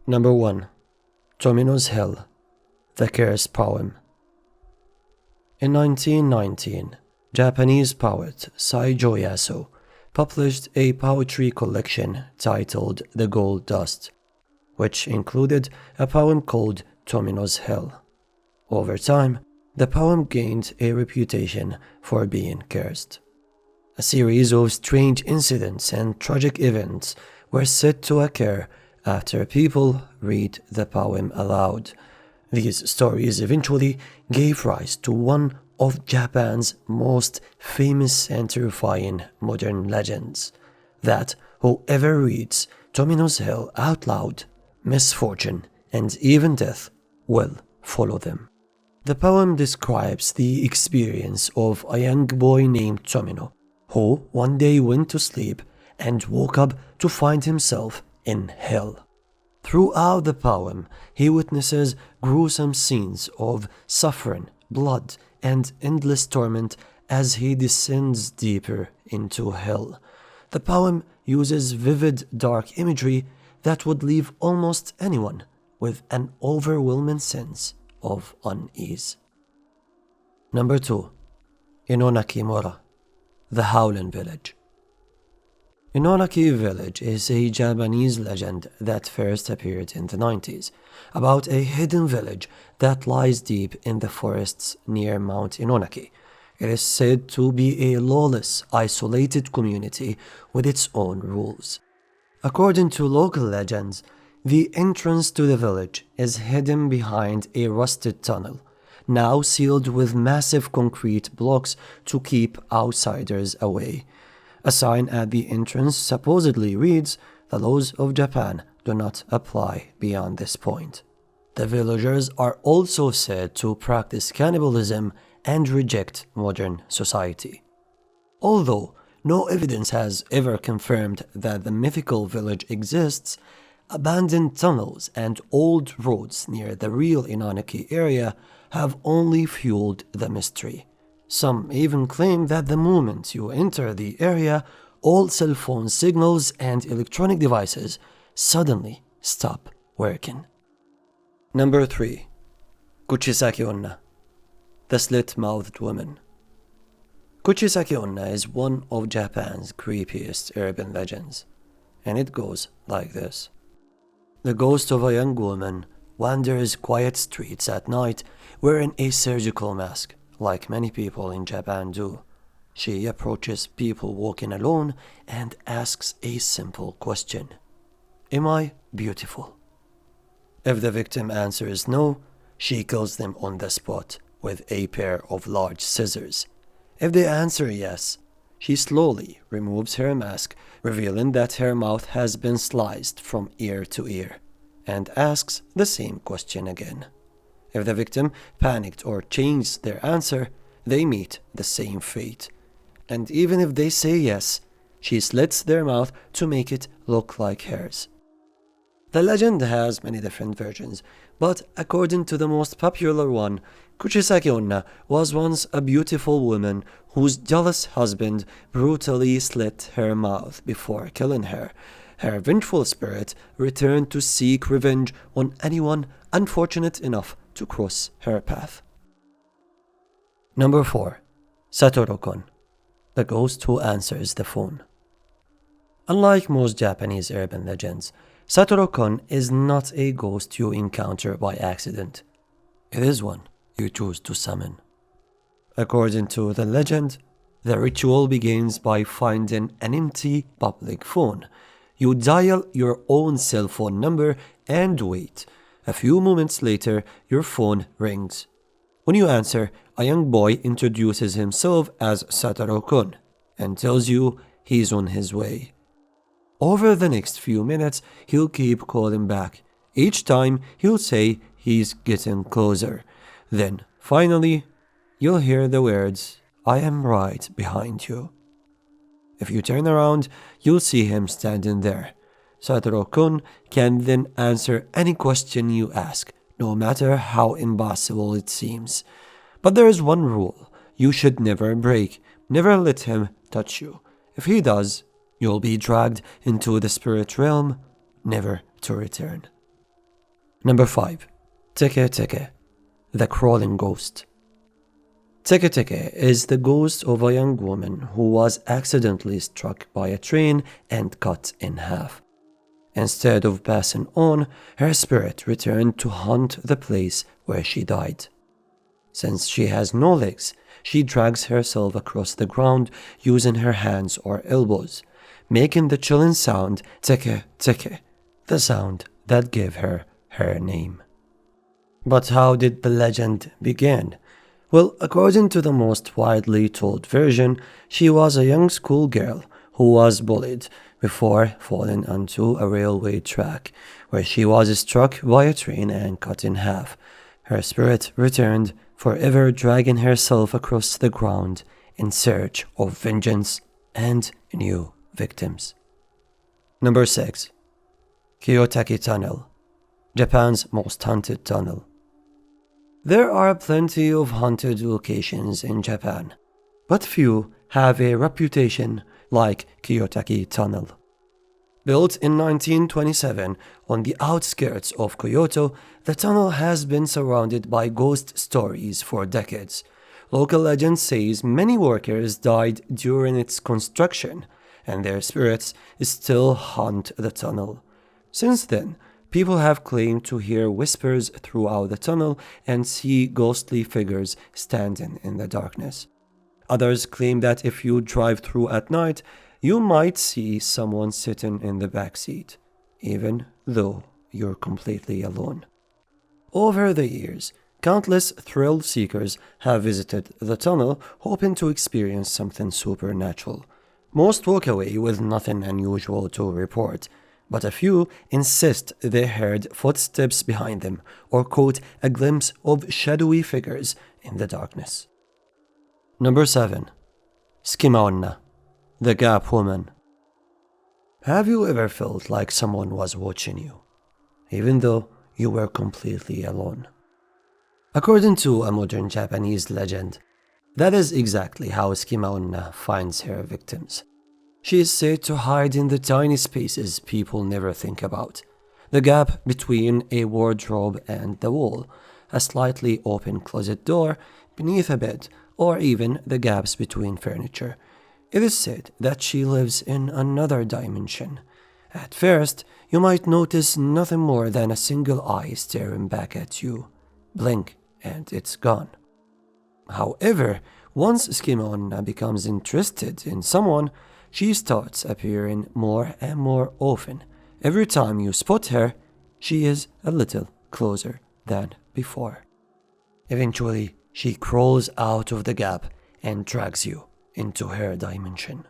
Number 1. Tomino's Hell, The Cursed Poem. In 1919, Japanese poet Saijo Yasu published a poetry collection titled The Gold Dust, which included a poem called Tomino's Hell. Over time, the poem gained a reputation for being cursed. A series of strange incidents and tragic events were said to occur after people read the poem aloud. These stories eventually gave rise to one of Japan's most famous and terrifying modern legends, that whoever reads Tomino's Hell out loud, misfortune and even death will follow them. The poem describes the experience of a young boy named Tomino, who one day went to sleep and woke up to find himself in hell. Throughout the poem, he witnesses gruesome scenes of suffering, blood, and endless torment as he descends deeper into hell. The poem uses vivid, dark imagery that would leave almost anyone with an overwhelming sense of unease. Number 2. Inunaki Village, The Howling Village. Inunaki Village is a Japanese legend that first appeared in the 90s, about a hidden village that lies deep in the forests near Mount Inunaki. It is said to be a lawless, isolated community with its own rules. According to local legends, the entrance to the village is hidden behind a rusted tunnel, now sealed with massive concrete blocks to keep outsiders away. A sign at the entrance supposedly reads, "The laws of Japan do not apply beyond this point." The villagers are also said to practice cannibalism and reject modern society. Although no evidence has ever confirmed that the mythical village exists, abandoned tunnels and old roads near the real Inunaki area have only fueled the mystery. Some even claim that the moment you enter the area, all cell phone signals and electronic devices suddenly stop working. Number 3. Kuchisake-onna, The Slit-Mouthed Woman. Kuchisake-onna is one of Japan's creepiest urban legends, and it goes like this. The ghost of a young woman wanders quiet streets at night wearing a surgical mask, like many people in Japan do. She approaches people walking alone and asks a simple question. Am I beautiful? If the victim answers no, she kills them on the spot with a pair of large scissors. If they answer yes, she slowly removes her mask, revealing that her mouth has been sliced from ear to ear, and asks the same question again. If the victim panicked or changed their answer, they meet the same fate. And even if they say yes, she slits their mouth to make it look like hers. The legend has many different versions, but according to the most popular one, Kuchisake-onna was once a beautiful woman whose jealous husband brutally slit her mouth before killing her. Her vengeful spirit returned to seek revenge on anyone unfortunate enough to cross her path. Number 4. Satoru-kun, The Ghost Who Answers the Phone. Unlike most Japanese urban legends, Satoru-kun is not a ghost you encounter by accident. It is one you choose to summon. According to the legend, the ritual begins by finding an empty public phone. You dial your own cell phone number and wait. A few moments later, your phone rings. When you answer, a young boy introduces himself as Satoru-kun and tells you he's on his way. Over the next few minutes, he'll keep calling back. Each time, he'll say he's getting closer. Then, finally, you'll hear the words, "I am right behind you." If you turn around, you'll see him standing there. Satoru-kun can then answer any question you ask, no matter how impossible it seems. But there is one rule you should never break. Never let him touch you. If he does, you'll be dragged into the spirit realm, never to return. Number 5. Teke Teke, the crawling ghost. Teke Teke is the ghost of a young woman who was accidentally struck by a train and cut in half. Instead of passing on, her spirit returned to haunt the place where she died. Since she has no legs, she drags herself across the ground using her hands or elbows, making the chilling sound Teke Teke, the sound that gave her her name. But how did the legend begin? Well, according to the most widely told version, she was a young schoolgirl who was bullied before falling onto a railway track, where she was struck by a train and cut in half. Her spirit returned, forever dragging herself across the ground in search of vengeance and new victims. Number 6. Kiyotaki Tunnel, Japan's most haunted tunnel. There are plenty of haunted locations in Japan, but few have a reputation like Kiyotaki Tunnel. Built in 1927 on the outskirts of Kyoto, the tunnel has been surrounded by ghost stories for decades. Local legend says many workers died during its construction, and their spirits still haunt the tunnel. Since then, people have claimed to hear whispers throughout the tunnel and see ghostly figures standing in the darkness. Others claim that if you drive through at night, you might see someone sitting in the back seat, even though you're completely alone. Over the years, countless thrill seekers have visited the tunnel hoping to experience something supernatural. Most walk away with nothing unusual to report, but a few insist they heard footsteps behind them or caught a glimpse of shadowy figures in the darkness. Number 7. Sukima-onna, the Gap Woman. Have you ever felt like someone was watching you, even though you were completely alone? According to a modern Japanese legend, that is exactly how Sukima-onna finds her victims. She is said to hide in the tiny spaces people never think about. The gap between a wardrobe and the wall, a slightly open closet door, beneath a bed, or even the gaps between furniture. It is said that she lives in another dimension. At first, you might notice nothing more than a single eye staring back at you. Blink, and it's gone. However, once Sukima-onna becomes interested in someone, she starts appearing more and more often. Every time you spot her, she is a little closer than before. Eventually, she crawls out of the gap and drags you into her dimension.